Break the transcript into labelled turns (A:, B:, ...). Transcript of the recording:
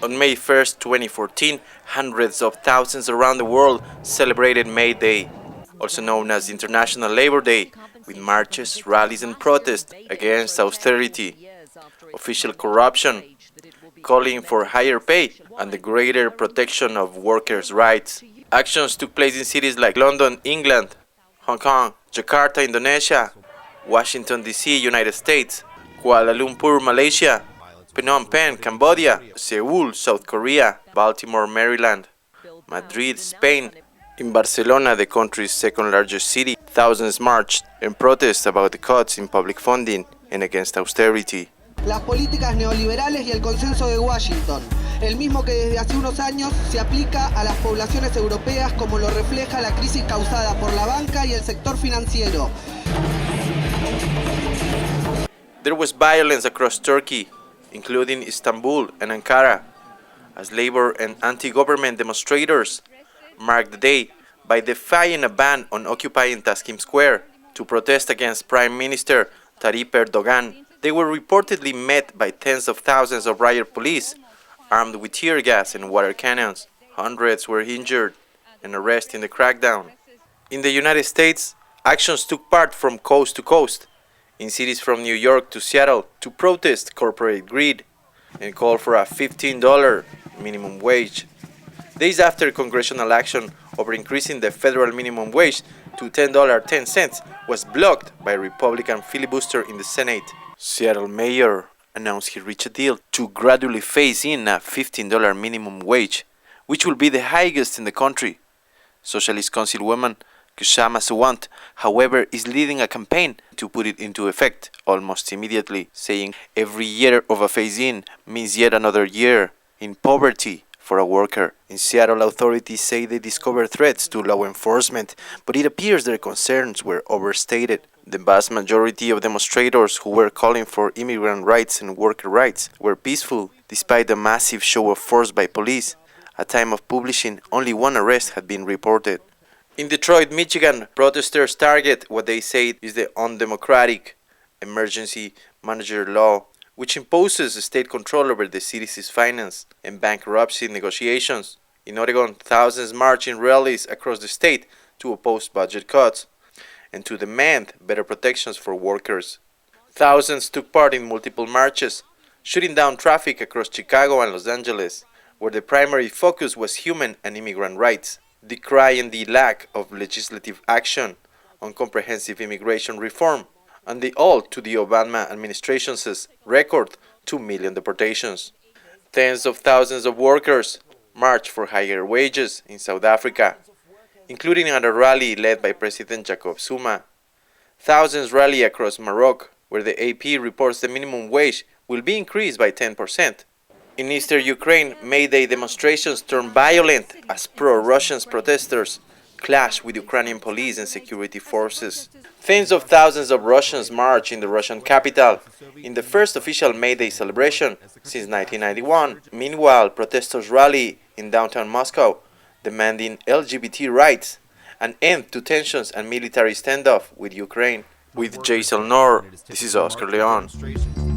A: On May 1st, 2014, hundreds of thousands around the world celebrated May Day, also known as International Labor Day, with marches, rallies and protests against austerity, official corruption, calling for higher pay and the greater protection of workers' rights. Actions took place in cities like London, England, Hong Kong, Jakarta, Indonesia, Washington, D.C., United States, Kuala Lumpur, Malaysia, Phnom Penh, Cambodia, Seoul, South Korea, Baltimore, Maryland, Madrid, Spain. In Barcelona, the country's second largest city, thousands marched in protest about the cuts in public funding and against austerity.
B: Las políticas neoliberales y el consenso de Washington, el mismo que desde hace unos años se aplica a las poblaciones europeas, como lo refleja la crisis causada por la banca y el sector financiero.
A: There was violence across Turkey, including Istanbul and Ankara, as labor and anti-government demonstrators marked the day by defying a ban on occupying Taksim Square to protest against Prime Minister Tayyip Erdogan. They were reportedly met by tens of thousands of riot police, armed with tear gas and water cannons. Hundreds were injured and arrested in the crackdown. In the United States, actions took part from coast to coast, in cities from New York to Seattle, to protest corporate greed and call for a $15 minimum wage. Days after congressional action over increasing the federal minimum wage to $10.10 was blocked by a Republican filibuster in the Senate. Seattle mayor announced he reached a deal to gradually phase in a $15 minimum wage, which will be the highest in the country. Socialist Councilwoman Kshama Sawant, however, is leading a campaign to put it into effect almost immediately, saying every year of a phase-in means yet another year in poverty for a worker. In Seattle, authorities say they discovered threats to law enforcement, but it appears their concerns were overstated. The vast majority of demonstrators who were calling for immigrant rights and worker rights were peaceful, despite the massive show of force by police. At time of publishing, only one arrest had been reported. In Detroit, Michigan, protesters target what they say is the undemocratic emergency manager law, which imposes state control over the city's finance and bankruptcy negotiations. In Oregon, thousands marched in rallies across the state to oppose budget cuts and to demand better protections for workers. Thousands took part in multiple marches, shutting down traffic across Chicago and Los Angeles, where the primary focus was human and immigrant rights, decrying the lack of legislative action on comprehensive immigration reform and the halt to the Obama administration's record 2 million deportations. Tens of thousands of workers marched for higher wages in South Africa, including at a rally led by President Jacob Zuma. Thousands rally across Morocco, where the AP reports the minimum wage will be increased by 10%. In eastern Ukraine, May Day demonstrations turned violent as pro-Russian protesters clashed with Ukrainian police and security forces. Tens of thousands of Russians marched in the Russian capital in the first official May Day celebration since 1991. Meanwhile, protesters rally in downtown Moscow, demanding LGBT rights, an end to tensions and military standoff with Ukraine. With Jason Nor, this is Oscar Leon.